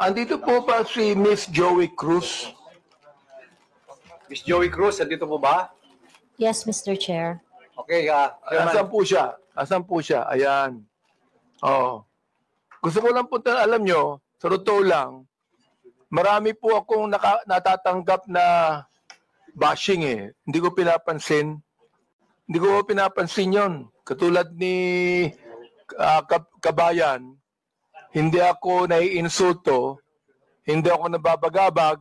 Andito po ba si Miss Joey Cruz? Miss Joey Cruz, andito po ba? Yes, Mr. Chair. Okay, Asan po siya? Asan po siya? Ayan. Oo. Gusto ko lang po alam nyo, sa totoo lang, marami po akong natatanggap na bashing eh. Hindi ko pinapansin. Hindi ko pinapansin yon. Katulad ni Kabayan, hindi ako naiinsulto, hindi ako nababagabag,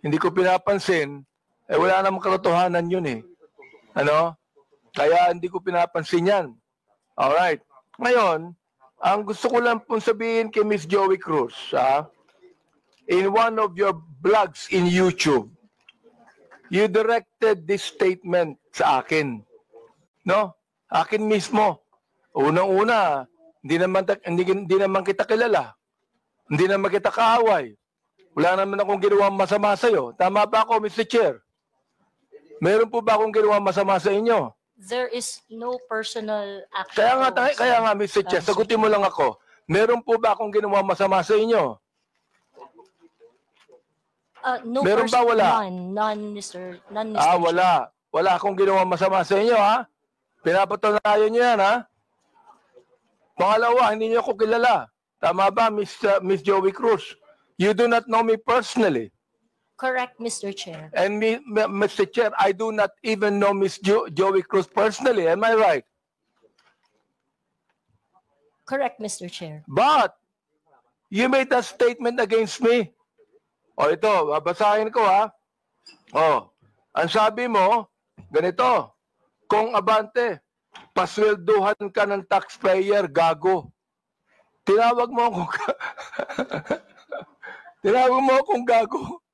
hindi ko pinapansin, wala namang katotohanan yun eh. Ano? Kaya hindi ko pinapansin yan. Alright. Ngayon, ang gusto ko lang pong sabihin kay Miss Joey Cruz, in one of your vlogs in YouTube, you directed this statement sa akin. No? Akin mismo. Unang-una, hindi naman kita kilala. Hindi naman kita kaaway. Wala naman akong ginawang masama sa'yo. Tama ba ako, Mr. Chair? Meron po ba akong ginawang masama sa inyo? There is no personal action. Kaya nga, Mr. Chair, sagutin mo lang ako. Meron po ba akong ginawang masama sa inyo? No, meron ba wala? None, Mr. Wala. Wala akong ginawang masama sa inyo, ha? Pinapatunayan niyo yan, ha? Pangalawa, hindi niyo ako kilala. Tama ba, Miss Joey Cruz? You do not know me personally. Correct, Mr. Chair. And Mr. Chair, I do not even know Miss Joey Cruz personally. Am I right? Correct, Mr. Chair. But, you made a statement against me. O ito, babasahin ko ha. O, ang sabi mo, ganito, kung abante, paswelduhan ka ng taxpayer, gago. Tinawag mo akong tinawag mo akong gago.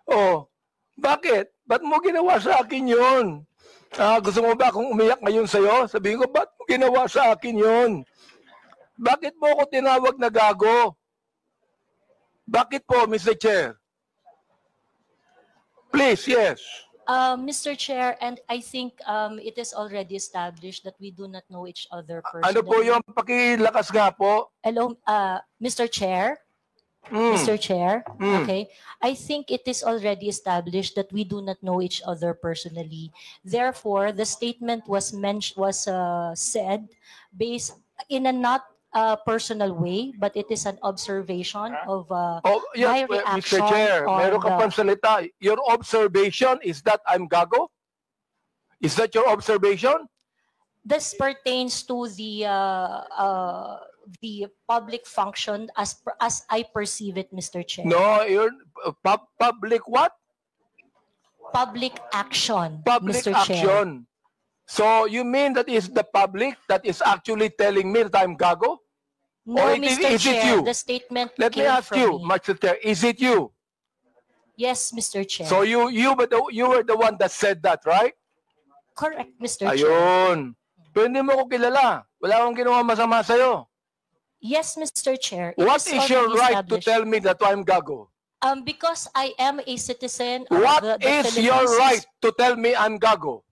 Oh, bakit? Ba't mo ginawa sa akin yun? Gusto mo ba akong umiyak ngayon sa'yo? Sabihin ko, ba't mo ginawa sa akin yun? Bakit mo ako tinawag na gago? Bakit po, Mr. Chair? Please, yes. Mr. Chair, and I think it is already established that we do not know each other personally. Ano po yung pakilakas nga po? Hello, Mr. Chair? Mr. Chair, okay. I think it is already established that we do not know each other personally. Therefore, the statement was said based in a not personal way, but it is an observation of my reaction. Mr. Chair, meron ka pang salita. Your observation is that I'm gago? Is that your observation? This pertains to the public function as I perceive it, Mr. Chair. No, you're public what? Public action, Public Mr. action. Chair. So you mean that is the public that is actually telling me that I'm gago? No, or Mr. is it Chair, you? the statement Let me came ask from you, me. Mr. Chair, is it you? Yes, Mr. Chair. So you were the one that said that, right? Correct, Mr. Chair. Ayun. Pero hindi mo ko kilala. Wala akong ginawa masama sa'yo. Yes, Mr. Chair. What is your right to tell me that I'm gago? Because I am a citizen of What the is Philippines. your right to tell me I'm gago?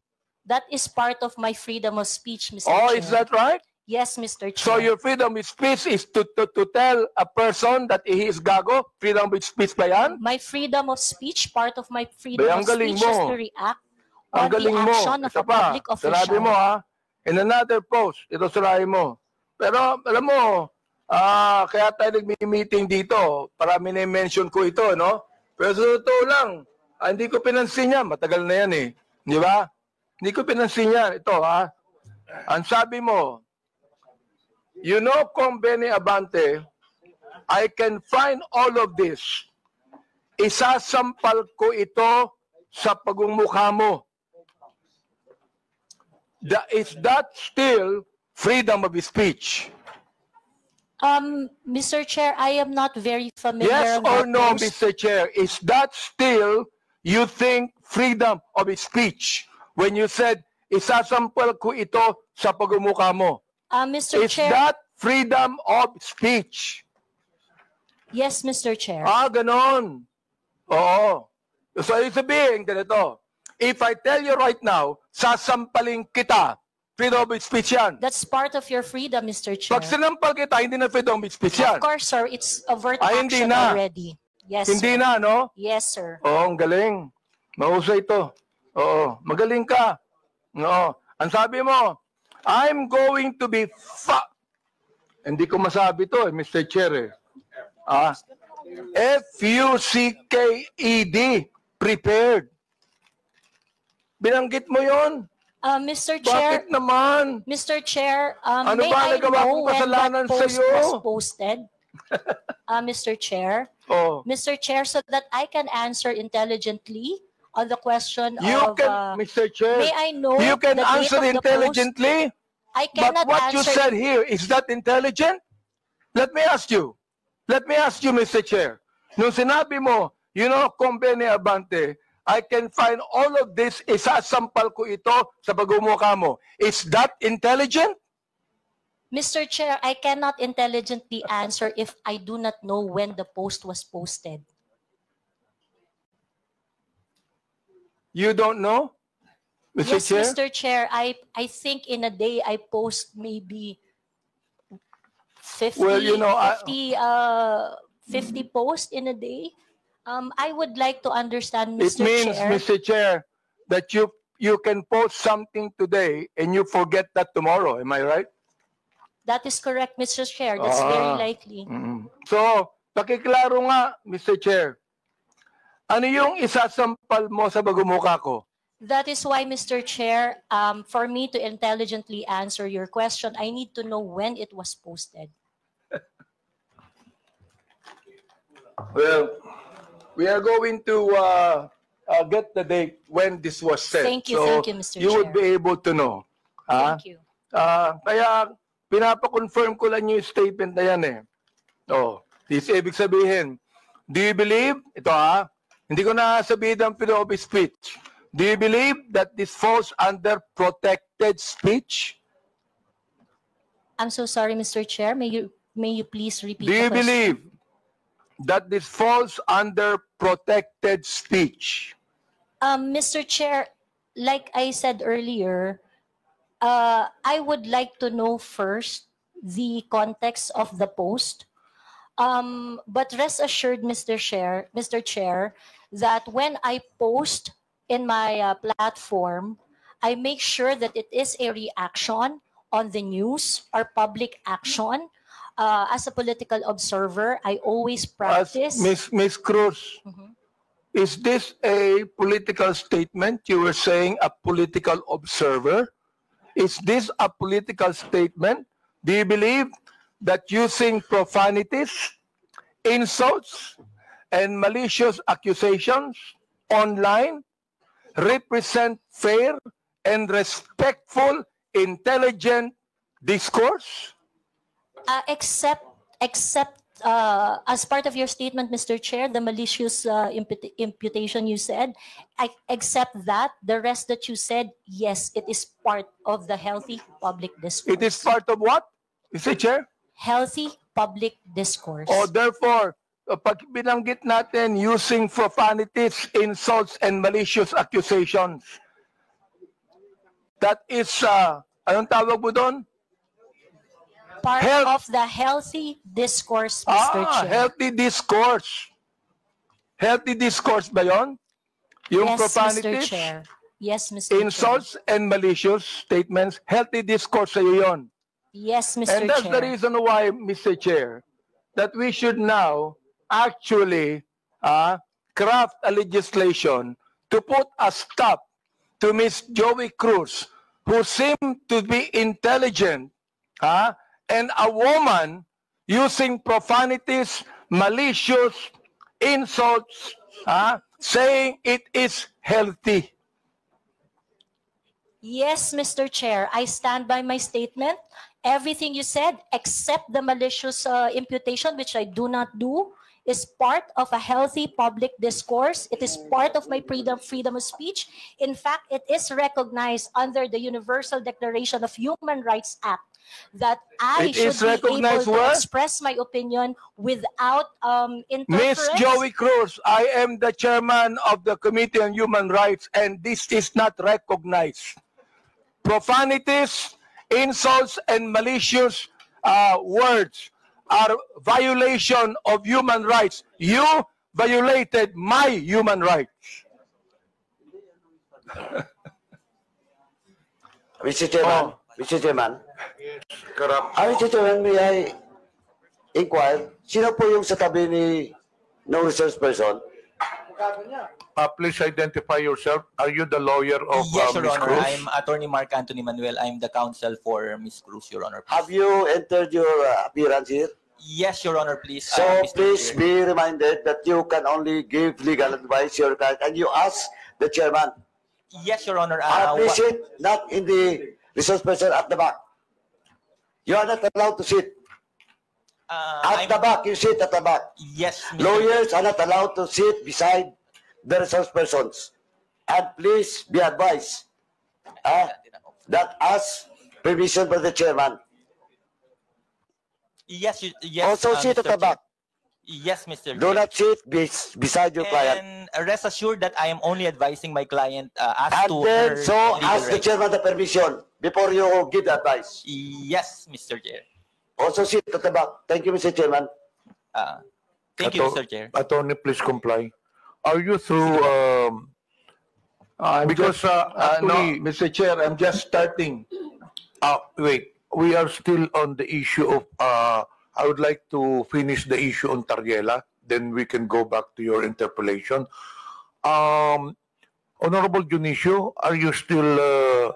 That is part of my freedom of speech, Mr. Oh, Chair. is that right? Yes, Mr. Chair. So your freedom of speech is to tell a person that he is gago? Freedom of speech ba yan? My freedom of speech, part of my freedom Ang of galing speech is mo. to react Ang on the galing mo. action of Ito a public pa, official. sinabi mo ha, in another post, ito sinabi mo. Pero alam mo, kaya tayo nagmi-meeting dito, para mini-mention ko ito, no? Pero sa totoo lang, hindi ko pinansin yan, matagal na yan eh. Di ba? Hindi ko pinansin yan. Ito ha, ang sabi mo, you know, Kong Benny Abante, I can find all of this. Isasampal ko ito sa pagmumukha mo. Is that still freedom of speech? Mr. Chair, I am not very familiar. Yes or with no, those. Mr. Chair? Is that still, you think, freedom of speech? When you said, isasampal ko ito sa pagmumukha mo. Mr. Is Chair, that freedom of speech? yes, Mr. Chair. Ganon. Oo. So, ibig sabihin, ganito. If I tell you right now, sasampalin kita, freedom of speech yan. That's part of your freedom, Mr. Chair. Pag sinampal kita, hindi na freedom of speech yan. Of course, sir, it's overt Ay, hindi action na. already. Yes, Hindi sir. na, no? Yes, sir. Oo, ang galing. Mahusay ito. Oo, magaling ka. Oo. Ang sabi mo, I'm going to be Hindi ko masabi to, Mr. Chair. F-U-C-K-E-D. Prepared. Binanggit mo yon. Mr. Chair, Bakit naman? Mr. Chair, Ano may ba I nagawa know kong when kasalanan that post sa'yo? was posted? Mr. Chair, Oh. Mr. Chair, so that I can answer intelligently on the question You of, can, Mr. Chair, may I know you can the date answer of the post? intelligently, I but cannot what you answer. said here, is that intelligent? Let me ask you, Mr. Chair. Nung sinabi mo, Conbene Abante, I can find all of this, isasampal ko ito sa pagmumukha mo. Is that intelligent? Mr. Chair, I cannot intelligently answer if I do not know when the post was posted. You don't know, Mr. Yes, Chair? Mr. Chair, I think in a day I post maybe 50, Well, 50 posts in a day. I would like to understand, It Mr. means, Chair. Mr. Chair, that you can post something today and you forget that tomorrow. Am I right? That is correct, Mr. Chair. That's very likely. So, pakiklaro nga, Mr. Chair. Ano yung isasampal mo sa pagmumukha ko? That is why, Mr. Chair, for me to intelligently answer your question, I need to know when it was posted. Well, we are going to get the date when this was said. Thank you, Mr. You would Chair. be able to know. Thank you. Kaya pinapa-confirm ko lang yung statement na yan eh. This ibig sabihin, do you believe, hindi ko na sabihin ang freedom of speech. Do you believe that this falls under protected speech? I'm so sorry, Mr. Chair. May you please repeat Do the you question? believe that this falls under protected speech? Mr. Chair, like I said earlier, I would like to know first the context of the post. But rest assured, Mr. Chair, that when I post in my platform, I make sure that it is a reaction on the news or public action. As a political observer, I always practice. Miss Cruz, is this a political statement? You were saying a political observer. Is this a political statement? Do you believe that using profanities, insults, and malicious accusations online represent fair and respectful, intelligent discourse? Except as part of your statement, Mr. Chair, the malicious imputation you said, I accept that. The rest that you said, yes, it is part of the healthy public discourse. It is part of what, Mr. Chair? Healthy public discourse. Therefore, pag binanggit natin using profanities, insults, and malicious accusations, that is, anong tawag mo doon? Part of the healthy discourse, Mr. Chair. Healthy discourse. Healthy discourse ba yun? Yung Yes, Mr. profanities, Chair. Yes, Mr. insults, and malicious statements, healthy discourse sa'yo yun. Chair. Yes, Mr. And that's Chair. the reason why, Mr. Chair, that we should now actually craft a legislation to put a stop to Miss Joey Cruz, who seemed to be intelligent, and a woman using profanities, malicious insults, saying it is healthy. Yes, Mr. Chair, I stand by my statement. Everything you said, except the malicious imputation, which I do not do, is part of a healthy public discourse. It is part of my freedom of speech. In fact, it is recognized under the Universal Declaration of Human Rights Act that I It is should be able recognized to where? express my opinion without Miss interference. Joey Cruz, I am the chairman of the Committee on Human Rights, and this is not recognized. profanities, insults, and malicious words are violation of human rights. You violated my human rights. Mr. Chairman, Mr. Chairman, Corrupt. Mr. Chairman, may I inquire, sino po yung sa tabi ni no resource person? Please identify yourself. Are you the lawyer of Yes, Your Ms. Honor. Cruz? I'm Attorney Mark Anthony Manuel. I'm the counsel for Ms. Cruz, Your Honor. Have you entered your appearance here? Yes, Your Honor, please. So Mr. please Chair. be reminded that you can only give legal advice to your client and you ask the chairman. Yes, Your Honor. Please sit not in the resource person at the back. You are not allowed to sit. At the back, you sit at the back. Yes, Mr. Lawyers are not allowed to sit beside the resource persons. And please be advised that ask permission for the chairman. Yes, yes. Also sit at Mr. the back. Yes, Mr. Do Chair. not sit beside your client. And rest assured that I am only advising my client as And to then, her so legal ask the rights. chairman the permission before you give the advice. Yes, Mr. Chair. Also sit at the back. Thank you, Mr. Chairman. Thank you, Atto- Mr. Chair. Attorney, please comply. Are you through, because No, actually, Mr. Chair, I'm just starting. wait, we are still on the issue of, I would like to finish the issue on Tariela, then we can go back to your interpellation. Honorable Junicio, are you still